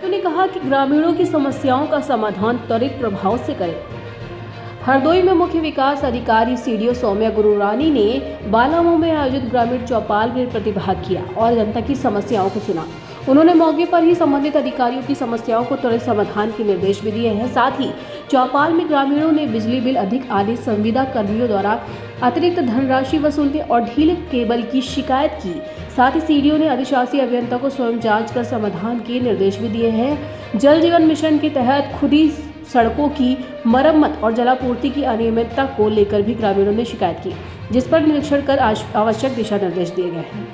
उपायुक्तों ने कहा कि ग्रामीणों की समस्याओं का समाधान त्वरित प्रभाव से करें। हरदोई में मुख्य विकास अधिकारी सीडीओ सौम्या गुरुरानी ने बालामऊ में आयोजित ग्रामीण चौपाल में प्रतिभाग किया और जनता की समस्याओं को सुना। उन्होंने मौके पर ही संबंधित अधिकारियों की समस्याओं को त्वरित समाधान के निर्देश भी दिए हैं। साथ ही चौपाल में ग्रामीणों ने बिजली बिल अधिक आने, संविदा कर्मियों द्वारा अतिरिक्त धनराशि वसूलने और ढीले केबल की शिकायत की। साथ ही सीडीओ ने अधिशासी अभियंता को स्वयं जांच कर समाधान के निर्देश भी दिए हैं। जल जीवन मिशन के तहत खुदी सड़कों की मरम्मत और जलापूर्ति की अनियमितता को लेकर भी ग्रामीणों ने शिकायत की, जिस पर निरीक्षण कर आवश्यक दिशा निर्देश दिए गए हैं।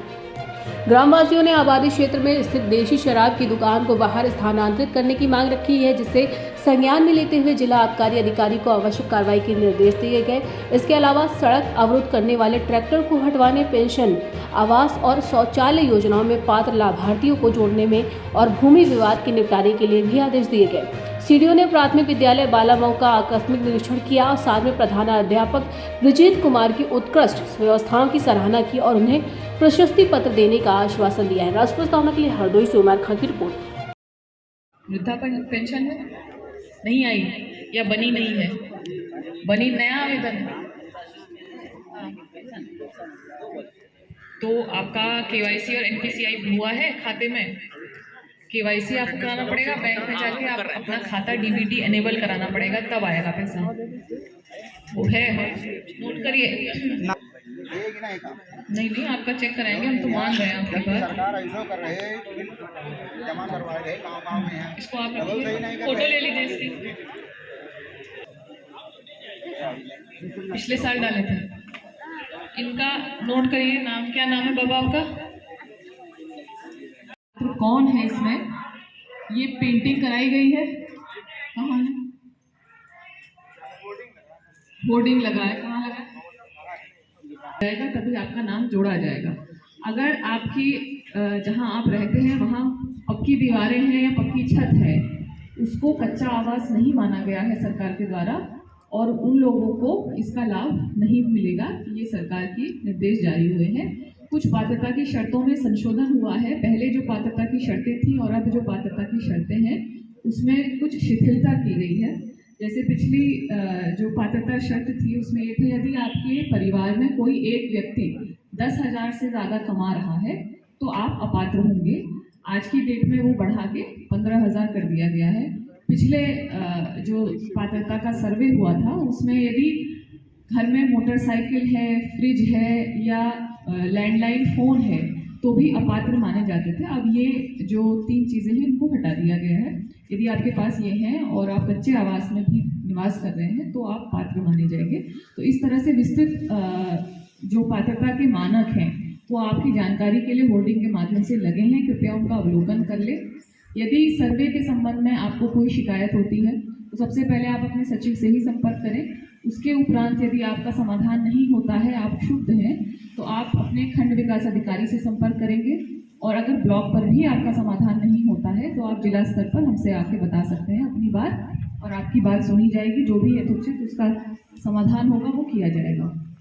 ग्रामवासियों ने आबादी क्षेत्र में स्थित देशी शराब की दुकान को बाहर स्थानांतरित करने की मांग रखी है, जिसे संज्ञान में लेते हुए जिला आबकारी अधिकारी को आवश्यक कार्रवाई के निर्देश दिए गए। इसके अलावा सड़क अवरुद्ध करने वाले ट्रैक्टर को हटवाने, पेंशन, आवास और शौचालय योजनाओं में पात्र लाभार्थियों को जोड़ने में और भूमि विवाद के निपटारे के लिए भी आदेश दिए गए। सीडीओ ने प्राथमिक विद्यालय बालामऊ का आकस्मिक निरीक्षण किया और साथ में प्रधानाध्यापक विजीत कुमार की उत्कृष्ट व्यवस्थाओं की सराहना की और उन्हें प्रशस्ति पत्र देने का आश्वासन दिया है। राष्ट्र प्रस्तावना के लिए हरदोई से उमर खां की रिपोर्ट। वृद्धा पेंशन है नहीं आई या बनी नहीं है, बनी नया आवेदन है तो आपका केवाईसी और एनपीसीआई हुआ है खाते में। केवाईसी आपको कराना पड़ेगा, बैंक में जाके आप अपना खाता डीबीटी एनेबल कराना पड़ेगा, तब आएगा पैसा। वो है, नोट करिए। नहीं आपका चेक कराएंगे, हम तो मान रहे हैं आपकी बात। इसको आप फोटो ले लीजिए इसकी, पिछले साल डाले थे। इनका नोट करिए, नाम क्या नाम है बाबा आपका? तो कौन है इसमें? ये पेंटिंग कराई गई है, कहाँ है? होर्डिंग लगा है, कहाँ लगा है? जाएगा तभी आपका नाम जोड़ा जाएगा। अगर आपकी जहां आप रहते हैं वहां पक्की दीवारें हैं या पक्की छत है, उसको कच्चा आवास नहीं माना गया है सरकार के द्वारा और उन लोगों को इसका लाभ नहीं मिलेगा। ये सरकार की निर्देश जारी हुए हैं। कुछ पात्रता की शर्तों में संशोधन हुआ है। पहले जो पात्रता की शर्तें थी और अब जो पात्रता की शर्तें हैं उसमें कुछ शिथिलता की गई है। जैसे पिछली जो पात्रता शर्त थी उसमें ये थे, यदि आपके परिवार में कोई एक व्यक्ति 10,000 से ज़्यादा कमा रहा है तो आप अपात्र होंगे। आज की डेट में वो बढ़ा के 15,000 कर दिया गया है। पिछले जो पात्रता का सर्वे हुआ था उसमें यदि घर में मोटरसाइकिल है, फ्रिज है या लैंडलाइन फ़ोन है तो भी अपात्र माने जाते थे। अब ये जो 3 चीज़ें हैं इनको हटा दिया गया है। यदि आपके पास ये हैं और आप कच्चे आवास में भी निवास कर रहे हैं तो आप पात्र माने जाएंगे। तो इस तरह से विस्तृत जो पात्रता के मानक हैं वो आपकी जानकारी के लिए होर्डिंग के माध्यम से लगे हैं, कृपया उनका अवलोकन कर ले। यदि सर्वे के संबंध में आपको कोई शिकायत होती है तो सबसे पहले आप अपने सचिव से ही संपर्क करें। उसके उपरांत यदि आपका समाधान नहीं होता है, आप क्षुब्ध हैं, तो आप अपने खंड विकास अधिकारी से संपर्क करेंगे और अगर ब्लॉक पर भी आपका समाधान नहीं होता है तो आप जिला स्तर पर हमसे आके बता सकते हैं अपनी बात और आपकी बात सुनी जाएगी। जो भी यथोचित उसका समाधान होगा वो किया जाएगा।